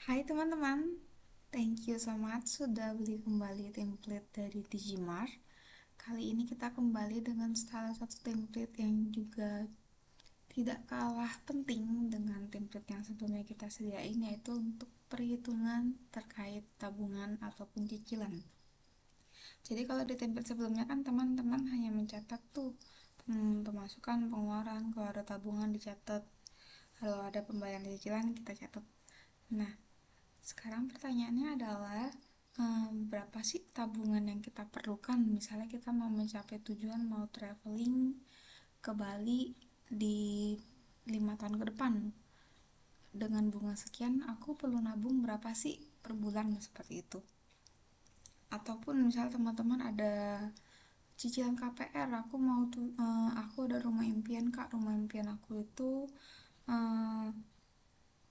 Hai teman-teman, thank you so much sudah beli kembali template dari Digimart. Kali ini kita kembali dengan salah satu template yang juga tidak kalah penting dengan template yang sebelumnya kita sediain, yaitu untuk perhitungan terkait tabungan ataupun cicilan. Jadi kalau di template sebelumnya kan teman-teman hanya mencatat tuh pemasukan, pengeluaran, kalau ada tabungan dicatat, kalau ada pembayaran cicilan kita catat. Nah, sekarang pertanyaannya adalah berapa sih tabungan yang kita perlukan? Misalnya kita mau mencapai tujuan, mau traveling ke Bali di 5 tahun ke depan. Dengan bunga sekian, aku perlu nabung berapa sih per bulan seperti itu. Ataupun misalnya teman-teman ada cicilan KPR, aku ada rumah impian Kak, rumah impian aku itu eh,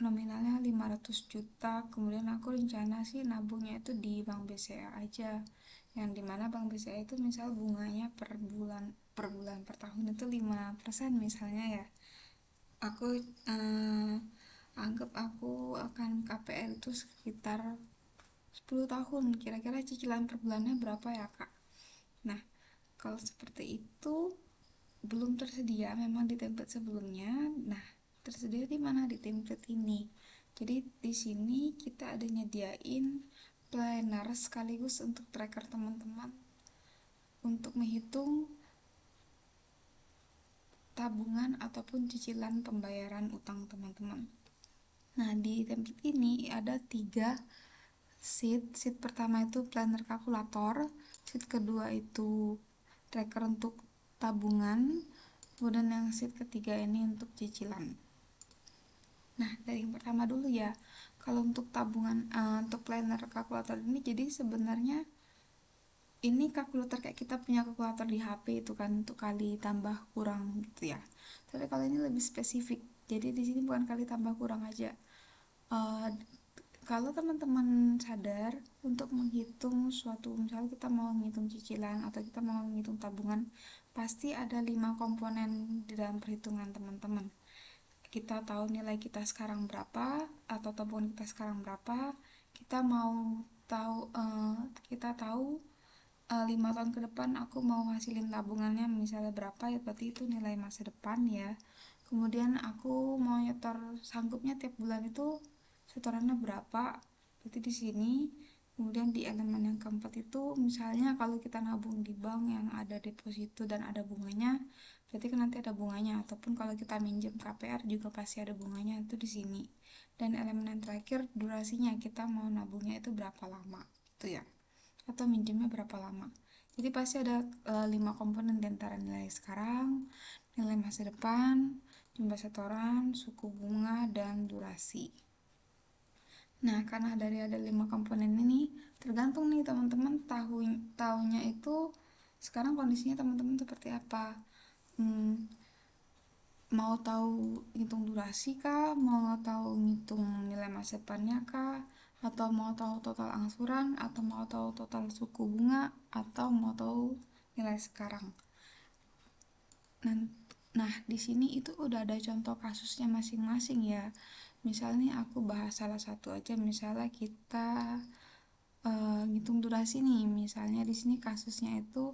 nominalnya 500 juta, kemudian aku rencana sih nabungnya itu di bank BCA aja, yang dimana bank BCA itu misal bunganya per bulan per tahun itu 5% misalnya ya. Aku anggap aku akan KPR itu sekitar 10 tahun, kira-kira cicilan per bulannya berapa ya Kak? Nah, kalau seperti itu belum tersedia memang di template sebelumnya. Nah, tersedia di mana? Di template ini. Jadi di sini kita ada nyediain planner sekaligus untuk tracker teman-teman untuk menghitung tabungan ataupun cicilan pembayaran utang teman-teman. Nah, di template ini ada 3 sheet. Sheet pertama itu planner kalkulator, sheet kedua itu tracker untuk tabungan, kemudian yang sheet ketiga ini untuk cicilan. Nah, dari yang pertama dulu ya. Kalau untuk tabungan, untuk planner kalkulator ini, jadi sebenarnya ini kalkulator kayak kita punya kalkulator di HP itu kan, untuk kali tambah kurang gitu ya. Tapi kalau ini lebih spesifik. Jadi di sini bukan kali tambah kurang aja. Eh, Kalau teman-teman sadar untuk menghitung suatu, misalnya kita mau menghitung cicilan atau kita mau menghitung tabungan, pasti ada 5 komponen di dalam perhitungan teman-teman. Kita tahu nilai kita sekarang berapa atau tabungan kita sekarang berapa, kita mau tahu kita tahu 5 tahun ke depan aku mau hasilin tabungannya misalnya berapa, ya berarti itu nilai masa depan ya. Kemudian aku mau nyetor, sanggupnya tiap bulan itu setorannya berapa, berarti di sini. Kemudian di elemen yang keempat itu misalnya kalau kita nabung di bank yang ada deposito dan ada bunganya, berarti kan nanti ada bunganya, ataupun kalau kita minjem KPR juga pasti ada bunganya, itu di sini. Dan elemen yang terakhir durasinya, kita mau nabungnya itu berapa lama itu ya, atau minjemnya berapa lama. Jadi pasti ada 5 komponen diantara nilai sekarang, nilai masa depan, jumlah setoran, suku bunga, dan durasi. Nah, karena dari ada 5 komponen ini, tergantung nih teman-teman tahunya itu sekarang kondisinya teman-teman seperti apa. Hmm, Mau tahu ngitung durasi kah? Mau tahu ngitung nilai masa depannya kah? Atau mau tahu total angsuran? Atau mau tahu total suku bunga? Atau mau tahu nilai sekarang? Nah, nah, di sini itu udah ada contoh kasusnya masing-masing ya. Misalnya aku bahas salah satu aja, misalnya kita ngitung durasi nih. Misalnya di sini kasusnya itu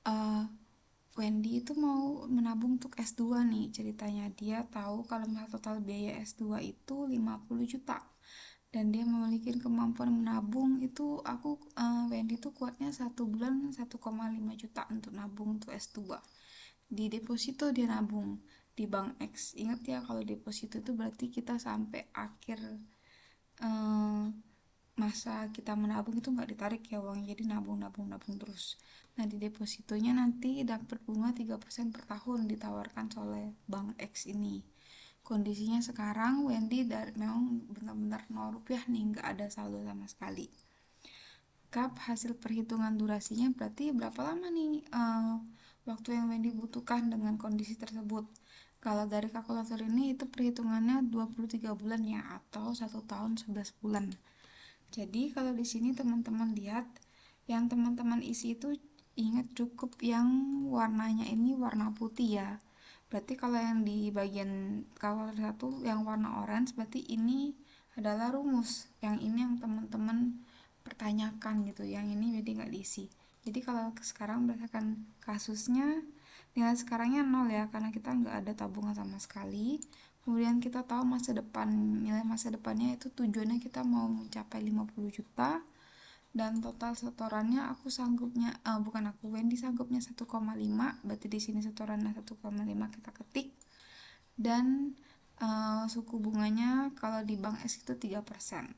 uh, Wendy itu mau menabung untuk S2 nih. Ceritanya dia tahu kalau misalnya total biaya S2 itu 50 juta dan dia memiliki kemampuan menabung itu, Wendy tuh kuatnya 1 bulan 1,5 juta untuk nabung untuk S2. Di deposito dia nabung di bank X. Ingat ya, kalau deposito itu berarti kita sampai akhir eh, masa kita menabung itu nggak ditarik ya uangnya, jadi nabung nabung nabung terus. Nah, di depositonya nanti dapat bunga 3% per tahun ditawarkan oleh bank X ini. Kondisinya sekarang Wendy memang benar-benar 0 rupiah nih, nggak ada saldo sama sekali. Hasil perhitungan durasinya berarti berapa lama nih waktu yang Wendy butuhkan dengan kondisi tersebut. Kalau dari kalkulator ini itu perhitungannya 23 bulan ya, atau 1 tahun 11 bulan. Jadi kalau di sini teman-teman lihat yang teman-teman isi itu, ingat cukup yang warnanya ini warna putih ya. Berarti kalau yang di bagian kalkulator satu yang warna orange, berarti ini adalah rumus. Yang ini yang teman-teman pertanyakan gitu, yang ini jadi nggak diisi. Jadi kalau sekarang berdasarkan kasusnya, nilai sekarangnya 0 ya, karena kita nggak ada tabungan sama sekali. Kemudian kita tahu masa depan, nilai masa depannya itu tujuannya kita mau mencapai 50 juta, dan total setorannya aku sanggupnya, bukan aku, Wendy sanggupnya 1,5, berarti di sini setorannya 1,5 kita ketik. Dan suku bunganya kalau di bank S itu 3%.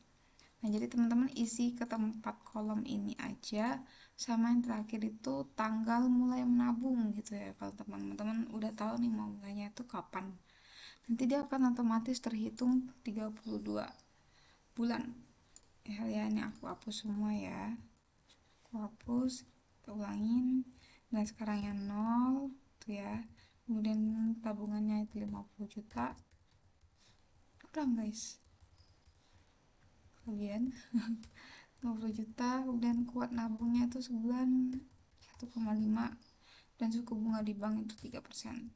Nah, jadi teman-teman isi ke tempat kolom ini aja, sama yang terakhir itu tanggal mulai menabung gitu ya. Kalau teman-teman udah tahu nih mau mulainya itu kapan. Nanti dia akan otomatis terhitung 32 bulan. Ya, ini aku hapus semua ya. Aku hapus, kita ulangin. Dan sekarang yang 0 tuh ya. Kemudian tabungannya itu 50 juta. Kurang guys. Kemudian 50 juta, kemudian kuat nabungnya itu sebulan 1,5, dan suku bunga di bank itu 3%.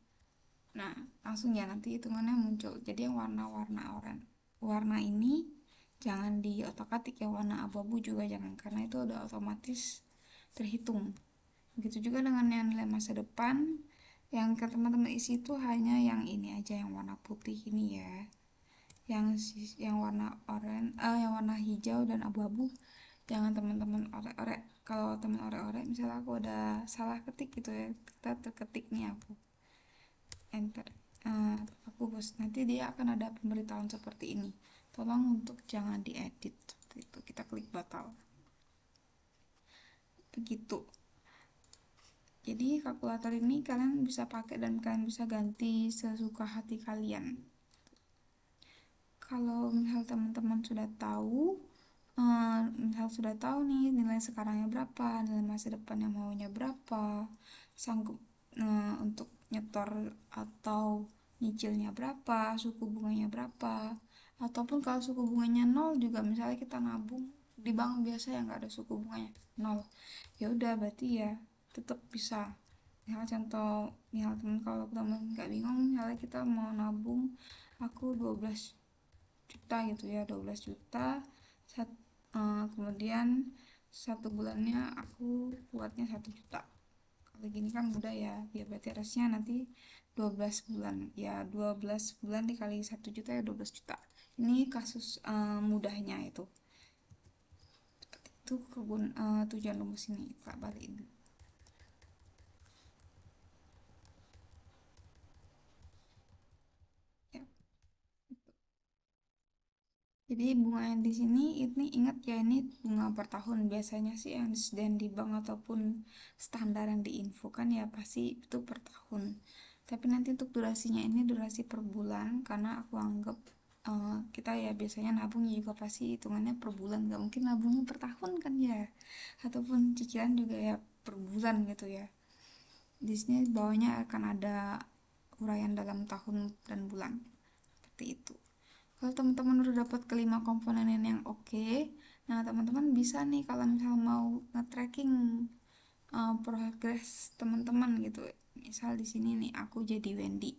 Nah, langsung ya nanti hitungannya muncul. Jadi yang warna-warna oranye, warna ini jangan di otak-atik, ya warna abu-abu juga jangan, karena itu udah otomatis terhitung. Begitu juga dengan yang nilai masa depan, yang ke teman-teman isi itu hanya yang ini aja, yang warna putih ini ya. Yang warna oranye, yang warna hijau dan abu-abu jangan teman-teman orek-orek. Kalau teman orek-orek misalnya aku ada salah ketik gitu ya, kita terketik nih aku enter, aku bos, nanti dia akan ada pemberitahuan seperti ini, tolong untuk jangan diedit seperti itu, kita klik batal. Begitu. Jadi kalkulator ini kalian bisa pakai dan kalian bisa ganti sesuka hati kalian. Kalau misal teman-teman sudah tahu, misal sudah tahu nih nilai sekarangnya berapa, nilai masa depannya maunya berapa, sanggup untuk nyetor atau nyicilnya berapa, suku bunganya berapa, ataupun kalau suku bunganya 0 juga, misalnya kita nabung di bank biasa yang nggak ada suku bunganya 0, ya udah berarti ya tetap bisa. Misal contoh, misal teman, kalau teman nggak bingung, misalnya kita mau nabung, aku 12 juta gitu ya, 12 juta kemudian satu bulannya aku buatnya 1 juta. Kalau gini kan mudah ya, ya berarti harusnya nanti 12 bulan ya, 12 bulan dikali 1 juta ya 12 juta. Ini kasus mudahnya itu. Itu tujuan rumus ini, tak balikin ya. Jadi bunga yang di sini ini ingat ya, ini bunga per tahun. Biasanya sih yang disediakan di bank ataupun standar yang diinfokan ya pasti itu per tahun. Tapi nanti untuk durasinya ini durasi per bulan, karena aku anggap kita ya biasanya nabungnya juga pasti hitungannya per bulan, nggak mungkin nabungnya per tahun kan ya. Ataupun cicilan juga ya per bulan gitu ya. Di sini bawahnya akan ada uraian dalam tahun dan bulan seperti itu. Kalau teman-teman udah dapat kelima komponen yang oke, nah teman-teman bisa nih kalau misal mau nge-tracking progres teman-teman gitu. Misal di sini nih aku jadi Wendy.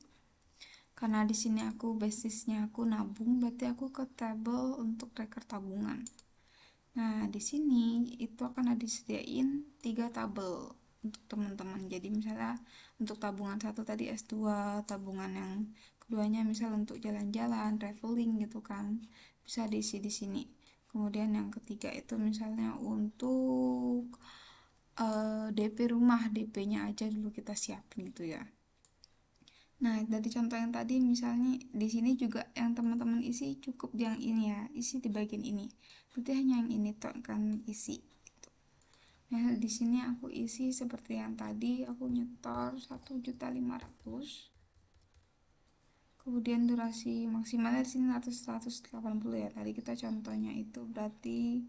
Karena di sini aku basisnya aku nabung, berarti aku ke table untuk tracker tabungan. Nah, di sini itu akan disediain 3 tabel untuk teman-teman. Jadi misalnya untuk tabungan satu tadi S2, tabungan yang keduanya misal untuk jalan-jalan, traveling gitu kan, bisa diisi di sini. Kemudian yang ketiga itu misalnya untuk DP rumah, DP-nya aja dulu kita siapin gitu ya. Nah, dari contoh yang tadi misalnya di sini juga yang teman-teman isi cukup yang ini ya, isi di bagian ini. Berarti hanya yang ini toh kan isi. Gitu. Nah, di sini aku isi seperti yang tadi, aku nyetor 1.500.000. Kemudian durasi maksimalnya di sini 180 ya. Tadi kita contohnya itu berarti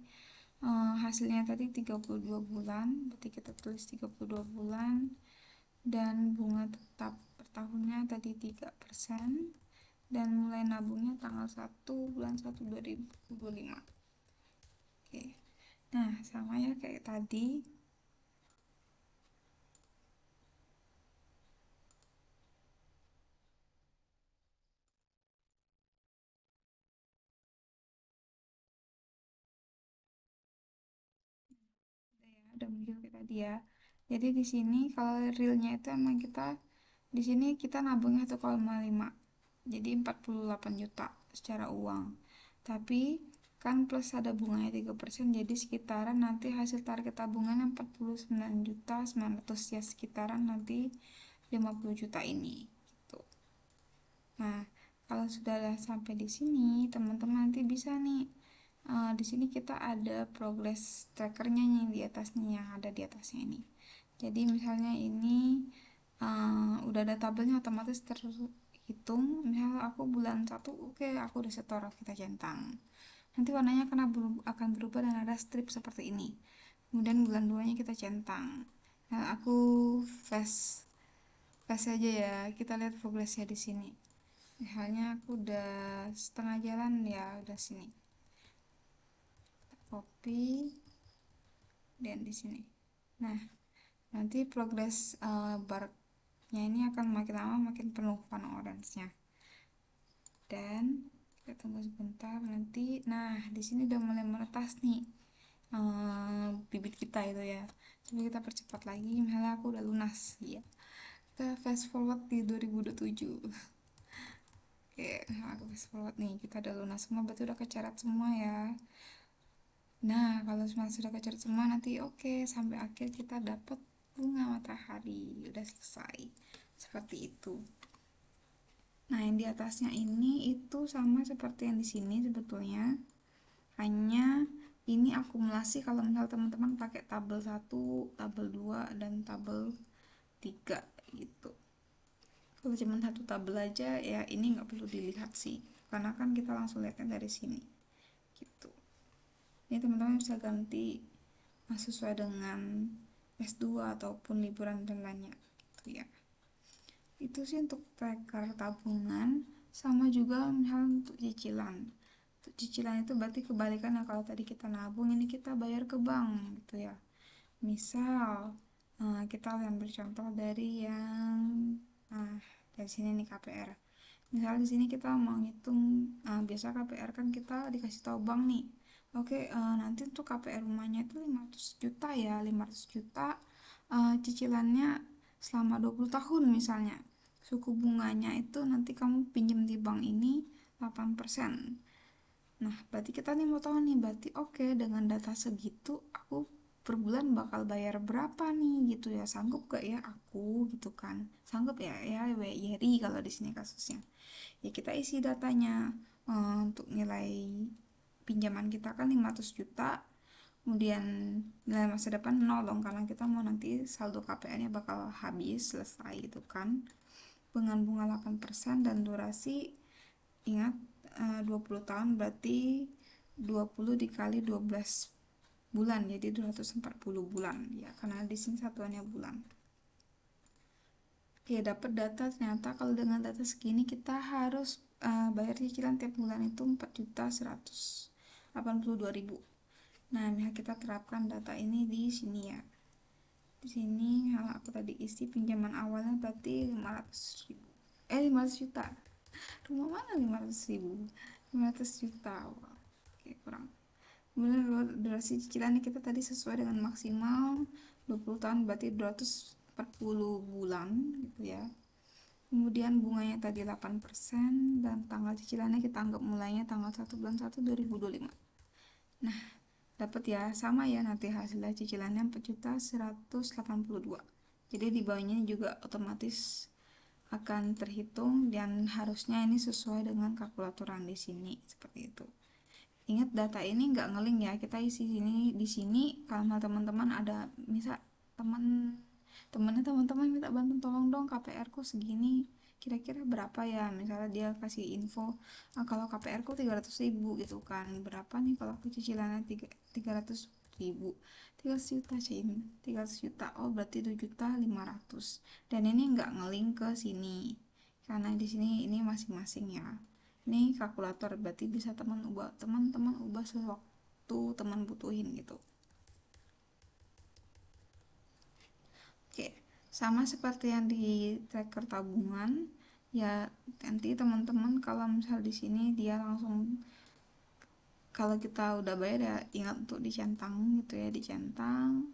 hasilnya tadi 32 bulan, berarti kita tulis 32 bulan, dan bunga tetap per tahunnya tadi 3%, dan mulai nabungnya tanggal 1 bulan 1 2025. Oke, nah sama ya kayak tadi. udah mengikuti tadi ya. Jadi di sini kalau realnya itu emang kita di sini kita nabungnya 1,5, jadi 48 juta secara uang. Tapi kan plus ada bunganya 3%, jadi sekitaran nanti hasil target tabungannya 49 juta 900 ya, sekitaran nanti 50 juta ini gitu. Nah, kalau sudah sampai di sini, teman-teman nanti bisa nih. Di sini kita ada progress trackernya nih di atasnya, yang ada di atasnya ini. Jadi misalnya ini udah ada tabelnya, otomatis terhitung. Misalnya aku bulan 1, oke, aku udah setor, kita centang. Nanti warnanya akan berubah dan ada strip seperti ini. Kemudian bulan 2 nya kita centang. Nah, aku fast fast aja ya, kita lihat progresnya di sini. Misalnya aku udah setengah jalan ya, udah sini. Kita copy dan di sini. Nah, nanti progres barnya ini akan makin lama makin penuh warna orange-nya. Dan kita tunggu sebentar nanti. Nah, di sini udah mulai menetas nih bibit kita itu ya. Coba kita percepat lagi, misalnya aku udah lunas ya. Kita fast forward di 2027. Oke, nah aku fast forward nih, kita udah lunas semua, berarti udah kecarat semua ya. Nah, kalau semua sudah kecarat semua nanti oke, sampai akhir kita dapat bunga matahari. Udah selesai. Seperti itu. Nah, yang di atasnya ini itu sama seperti yang di sini sebetulnya. Hanya ini akumulasi kalau misal teman-teman pakai tabel 1, tabel 2 dan tabel 3 gitu. Kalau cuma satu tabel aja ya ini nggak perlu dilihat sih, karena kan kita langsung lihatnya dari sini gitu. Ini teman-teman bisa ganti sesuai dengan S2 ataupun liburan dan lainnya gitu ya. Itu sih untuk tracker tabungan. Sama juga misalnya untuk cicilan. Untuk cicilan itu berarti kebalikan ya, kalau tadi kita nabung, ini kita bayar ke bank gitu ya. Misal kita ambil contoh dari yang nah dari sini nih, KPR. Misalnya di sini kita mau ngitung, biasa KPR kan kita dikasih tahu bank nih, oke, nanti untuk KPR rumahnya itu 500 juta ya, 500 juta cicilannya selama 20 tahun misalnya. Suku bunganya itu nanti kamu pinjam di bank ini 8%. Nah, berarti kita nih mau tahu nih, berarti oke, dengan data segitu aku per bulan bakal bayar berapa nih gitu ya, sanggup gak ya aku gitu kan, sanggup ya ya Yeri kalau di sini kasusnya. Ya kita isi datanya, untuk nilai pinjaman kita kan 500 juta, kemudian nilai masa depan 0 dong, karena kita mau nanti saldo KPR nya bakal habis selesai gitu kan, dengan bunga 8% dan durasi. Ingat, 20 tahun berarti 20 dikali 12 bulan, jadi 240 bulan ya, karena di sini satuannya bulan. Oke, dapat data, ternyata kalau dengan data segini kita harus bayar cicilan tiap bulan itu 4.182.000. Nah, kita terapkan data ini di sini ya. Di sini kalau aku tadi isi pinjaman awalnya berarti 500.000. 500 juta. Rumah mana 500.000? 500 juta. Wow. Oke, kurang. Kemudian durasi cicilannya kita tadi sesuai dengan maksimal 20 tahun berarti 240 bulan gitu ya. Kemudian bunganya tadi 8% dan tanggal cicilannya kita anggap mulainya tanggal 1 bulan 1 2025. Nah, dapat ya, sama ya nanti hasilnya cicilannya 4.182. Jadi di bawahnya juga otomatis akan terhitung dan harusnya ini sesuai dengan kalkulatoran di sini seperti itu. Ingat, data ini nggak ngeling ya, kita isi sini di sini. Kalau teman-teman ada misal teman-teman minta bantu, tolong dong KPR ku segini, kira-kira berapa ya, misalnya dia kasih info, kalau KPR ku 300.000 gitu kan, berapa nih kalau aku cicilannya 300.000, 300 juta sih, 300 juta, oh berarti 2.500.000, dan ini nggak ngeling ke sini karena di sini ini masing-masing ya. Ini kalkulator, berarti bisa teman-teman ubah sewaktu teman butuhin gitu. Oke, sama seperti yang di tracker tabungan ya, nanti teman-teman kalau misal di sini dia langsung, kalau kita udah bayar ya ingat untuk dicentang gitu ya, dicentang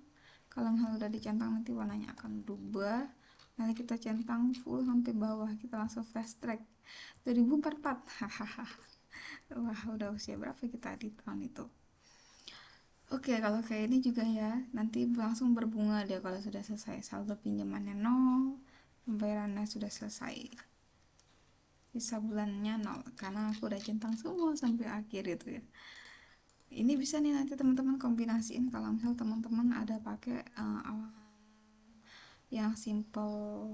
Kalau misalnya udah dicentang nanti warnanya akan berubah. Nanti kita centang full sampai bawah, kita langsung fast track 2044. Hahaha. Wah, udah usia berapa kita di tahun itu? Oke, kalau kayak ini juga ya, nanti langsung berbunga deh kalau sudah selesai. Saldo pinjamannya 0, pembayarannya sudah selesai. Sisa bulannya 0, karena aku udah centang semua sampai akhir itu ya. Ini bisa nih nanti teman-teman kombinasiin kalau misal teman-teman ada pakai yang simple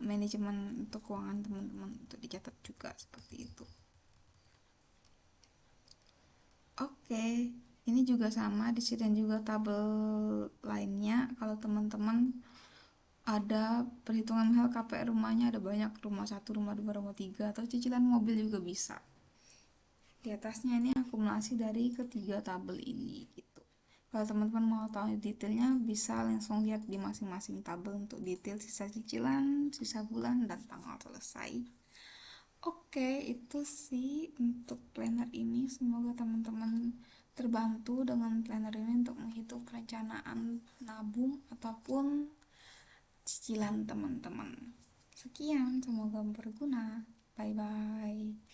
manajemen untuk keuangan teman-teman, untuk dicatat juga seperti itu. Oke, ini juga sama, disediakan juga tabel lainnya kalau teman-teman ada perhitungan hal KPR rumahnya, ada banyak, rumah 1, rumah 2, rumah 3, atau cicilan mobil juga bisa. Di atasnya ini akumulasi dari ketiga tabel ini gitu. Kalau teman-teman mau tahu detailnya bisa langsung lihat di masing-masing tabel untuk detail sisa cicilan, sisa bulan, dan tanggal selesai. Oke, itu sih untuk planner ini. Semoga teman-teman terbantu dengan planner ini untuk menghitung perencanaan nabung ataupun cicilan teman-teman. Sekian, semoga berguna. Bye bye.